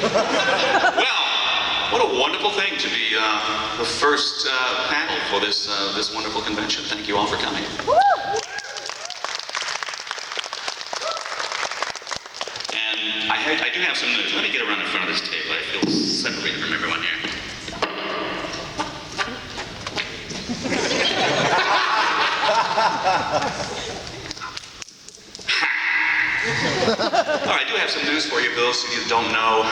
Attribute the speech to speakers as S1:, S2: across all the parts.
S1: Well, what a wonderful thing to be the first panel for this wonderful convention. Thank you all for coming. And I do have some news. Let me get around in front of this table. I feel separated from everyone here. All right, I do have some news for you, Bill, so you don't know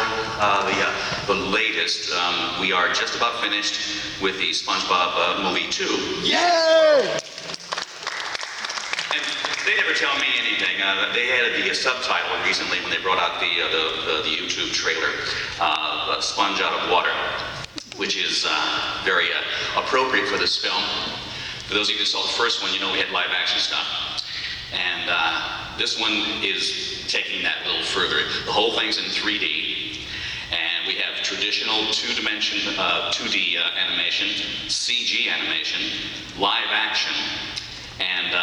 S1: the latest. We are just about finished with the SpongeBob movie 2.
S2: Yay!
S1: And they never tell me anything. They added the subtitle recently when they brought out the YouTube trailer, Sponge Out of Water, which is very appropriate for this film. For those of you who saw the first one, you know we had live action stuff. And this one is taking that a little further. The whole thing's in 3D, and we have traditional 2D animation, CG animation, live action, and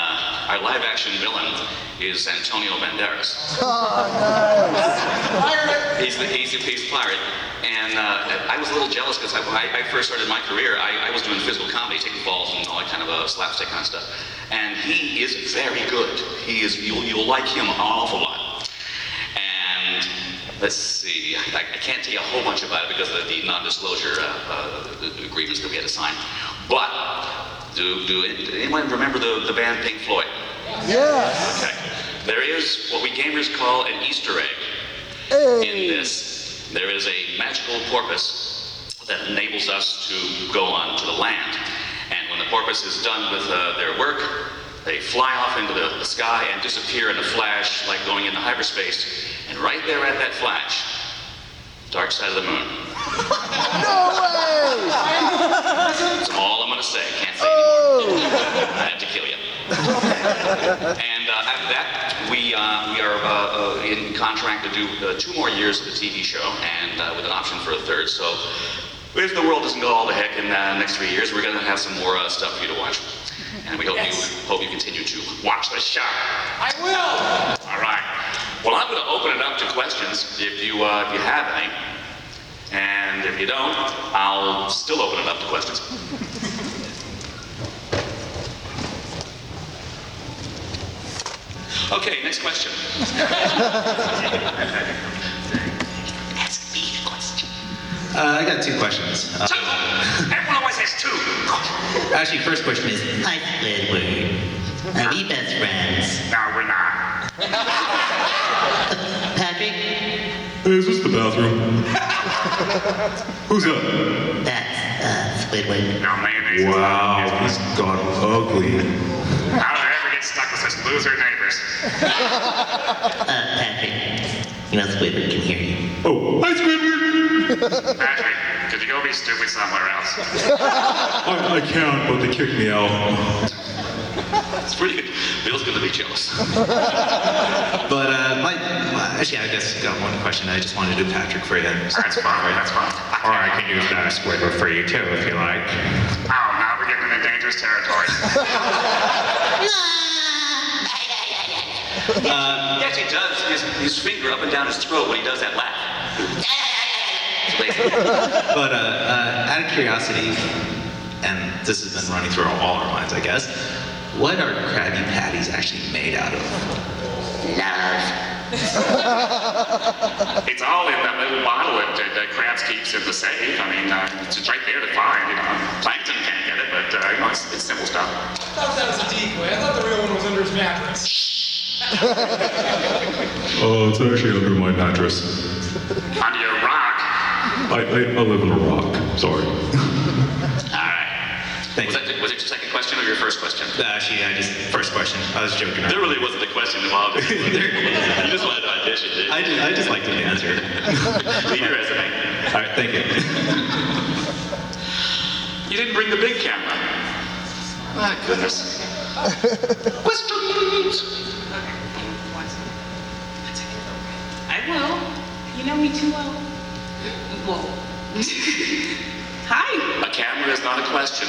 S1: our live action villain is Antonio Banderas.
S2: Oh, nice.
S1: He's pirate, and I was a little jealous because when I first started my career, I was doing physical comedy, taking falls and all that kind of slapstick kind of stuff. And he is very good. You'll like him an awful lot. And let's see, I can't tell you a whole bunch about it because of the non-disclosure agreements that we had to sign. But do anyone remember the band Pink Floyd?
S2: Yes.
S1: Okay. There is what we gamers call an Easter egg.
S2: Hey.
S1: In this. There is a magical porpoise that enables us to go on to the land. And when the porpoise is done with their work, they fly off into the sky and disappear in a flash, like going into hyperspace. And right there at that flash, dark side of the moon.
S2: No way!
S1: That's all I'm going to say. Can't say anymore. I have to kill you. And after that, we are in contract to do 2 more years of the TV show, and with an option for a 3rd. So if the world doesn't go all the heck in the next 3 years, we're going to have some more stuff for you to watch. And we hope you continue to watch the show.
S3: I will!
S1: All right. Well, I'm going to open it up to questions if you have any. And if you don't, I'll still open it up to questions. Okay, next question. Ask me a question.
S4: I got 2 questions.
S1: 2! Everyone always has 2.
S4: Actually, first question is, hi Squidward. Are we best friends?
S1: No, we're not.
S4: Patrick?
S5: Hey, is this the bathroom? Who's that?
S4: That's Squidward.
S1: No, mayonnaise.
S5: Wow, he's gone ugly.
S1: How did I ever get stuck with such loser neighbors?
S4: Patrick, you know Squidward can hear you.
S5: Oh, hi Squidward!
S1: Patrick, could you go be stupid somewhere else?
S5: I can, but they kicked me out.
S1: It's pretty good. Bill's gonna be jealous.
S4: But, actually, I guess I got one question I just wanted to do, Patrick, for you.
S1: That's fine, that's fine.
S6: Or I can use that Squidward for you too, if you like.
S1: Oh, now we're getting into dangerous territory. He actually does his finger up and down his throat when he does that laugh.
S4: But, out of curiosity, and this has been running through all our minds, I guess, what are Krabby Patties actually made out of?
S1: Love. It's all in that little bottle that Krabs keeps in the safe. I mean, it's right there to find. You know, Plankton can't get it, but it's simple stuff.
S3: I thought that was a decoy. I thought the real one was under his mattress.
S5: Oh, it's actually under my mattress.
S1: Under your rock.
S5: I live in a rock. Sorry.
S1: All right.
S4: Thank you.
S1: Was it your second question or your first question?
S4: Actually, first question. I was joking.
S1: There really wasn't a question involved. You just wanted to audition, didn't you?
S4: I just like to answer.
S1: Leave your resume.
S4: All right, thank you.
S1: You didn't bring the big camera. My goodness. Questions?
S7: I will. You know me too well. Well. Hi.
S1: A camera is not a question.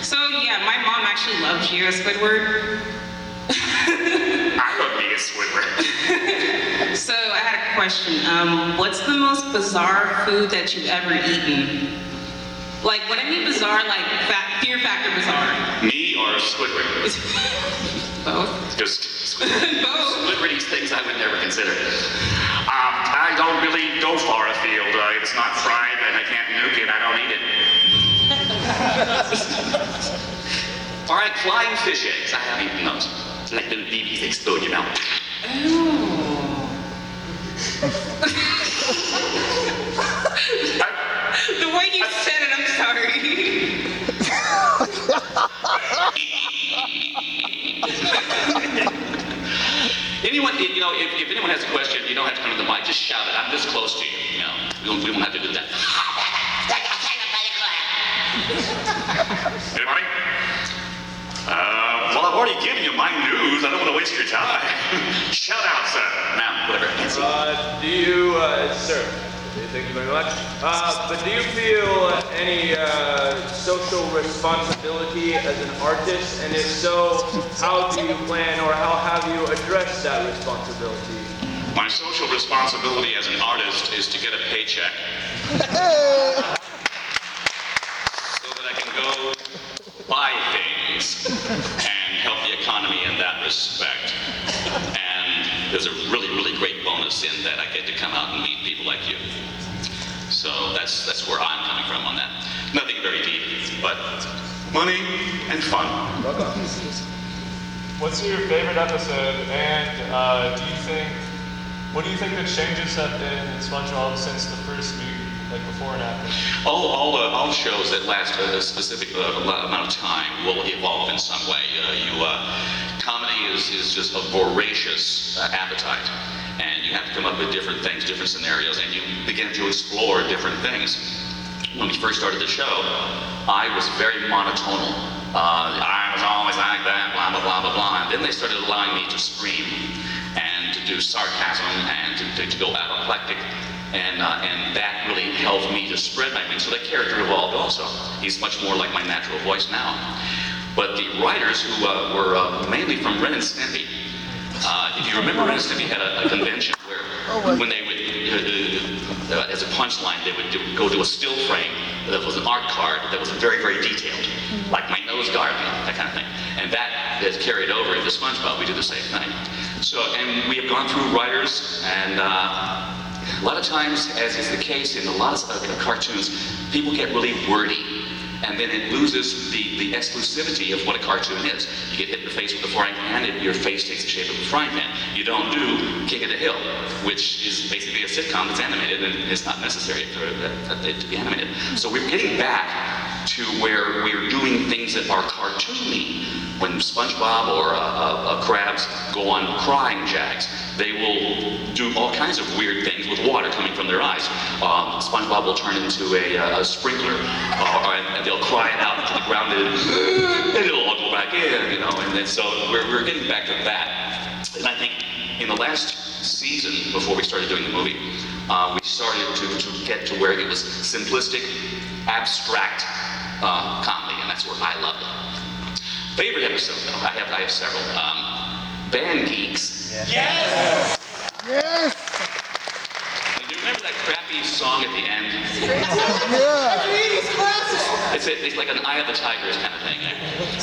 S7: So yeah, my mom actually loved you as Squidward.
S1: I love me as Squidward.
S7: So I had a a question. What's the most bizarre food that you've ever eaten? Like, when I mean bizarre, like fear factor bizarre.
S1: Me or Squidward?
S7: Both.
S1: Because
S7: Both.
S1: Squidward eats things I would never consider.
S6: I don't really go far afield. It's not fried and I can't nuke it. I don't eat it.
S1: All right, flying fish eggs. I have eaten those. It's like little BBs they explode in your mouth.
S7: The way you said it, I'm sorry.
S1: Anyone, if anyone has a question, you don't have to come to the mic. Just shout it. I'm this close to you. We won't have to do that.
S6: Anybody?
S1: Well, I've already given you my news. I don't want to waste your time.
S6: Shout out, sir.
S1: Now, whatever.
S8: Do you, sir? Thank you very much. But do you feel any social responsibility as an artist? And if so, how do you plan or how have you addressed that responsibility?
S1: My social responsibility as an artist is to get a paycheck so that I can go buy things and help the economy in that respect. And there's a really, really great bonus in that I get to come out and meet people like you. So that's where I'm coming from on that. Nothing very deep, but money and fun.
S9: What's your favorite episode, and what do you think the changes have been in SpongeBob since the first movie, like before and after?
S1: All shows that last a specific amount of time will evolve in some way. Comedy is just a voracious appetite, and you have to come up with different things, different scenarios, and you begin to explore different things. When we first started the show, I was very monotonal. I was always like that, blah, blah, blah, blah, blah. And then they started allowing me to scream and to do sarcasm and to go apoplectic. And that really helped me to spread my wings. So that character evolved also. He's much more like my natural voice now. But the writers who were mainly from Ren and Stimpy, if you remember, Ren and Stimpy had a convention where when they would, as a punchline, they would go to a still frame that was an art card that was very, very detailed, like my nose guard, that kind of thing. And that is carried over into SpongeBob. We do the same thing. So, and we have gone through writers, and a lot of times, as is the case in a lot of cartoons, people get really wordy. And then it loses the exclusivity of what a cartoon is. You get hit in the face with a frying pan, and your face takes the shape of a frying pan. You don't do King of the Hill, which is basically a sitcom that's animated, and it's not necessary for it to be animated. So we're getting back to where we're doing things that are cartoony. When SpongeBob or Krabs go on crying jags, they will do all kinds of weird things with water coming from their eyes. SpongeBob will turn into a sprinkler, and they'll cry it out into the ground, and it'll all go back in, And then so we're getting back to that. And I think in the last season, before we started doing the movie, we started to get to where it was simplistic, abstract comedy, and that's where I loved it. Favorite episode, though, I have several. Band Geeks.
S2: Yes!
S1: And do you remember that crappy song at the end?
S2: Yeah!
S1: It's like an Eye of the Tigers kind of thing.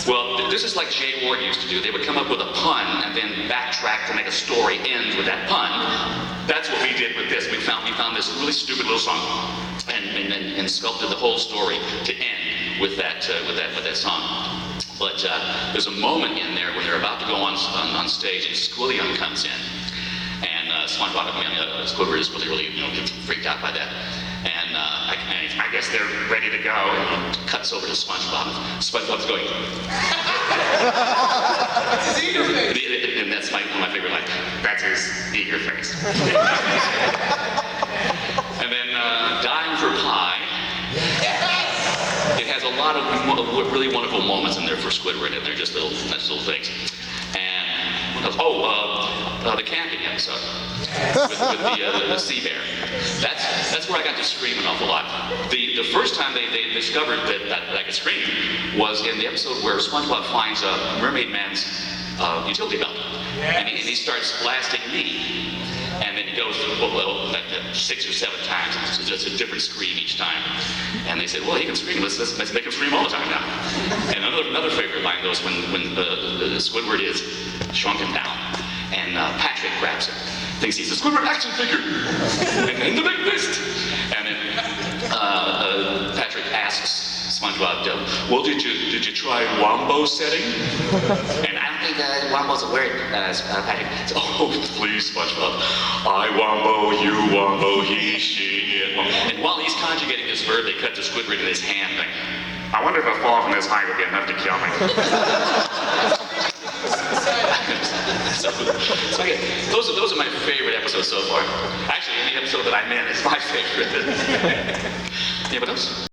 S1: Well, this is like Jay Ward used to do. They would come up with a pun and then backtrack to make a story end with that pun. That's what we did with this. We found this really stupid little song and sculpted the whole story to end with that song. But there's a moment in there when they're about to go on stage, and Squilliam comes in, and SpongeBob, Squidward is really freaked out by that, and I guess they're ready to go. And he cuts over to SpongeBob. SpongeBob's going.
S3: That's his eager face.
S1: And that's one of my favorite lines.
S6: That's his eager face.
S1: And then Dying for Pie. It has a lot of really wonderful moments in there for Squidward, and they're just nice little things. And what else? The camping episode with the sea bear. That's where I got to scream an awful lot. The first time they discovered that I could scream was in the episode where SpongeBob finds a Mermaid Man's utility belt, and he starts blasting me. And then he goes, like 6 or 7 times. It's just a different scream each time. And they said, well, he can scream. Let's make him scream all the time now. And another favorite line goes when Squidward is shrunken down, and Patrick grabs him. Thinks he's a Squidward action figure. and the big fist. And then Patrick asks SpongeBob, well, did you try wombo setting? And I don't think wombo's a word, Patrick. Oh, please, SpongeBob. I wombo, you wombo, he, she, it. And while he's conjugating this verb, they cut to Squidward in his hand. Like,
S6: I wonder if a fall from this height would be enough to kill me.
S1: so yeah, those are my favorite episodes so far. Actually, any episode that I'm in is my favorite. Anybody else?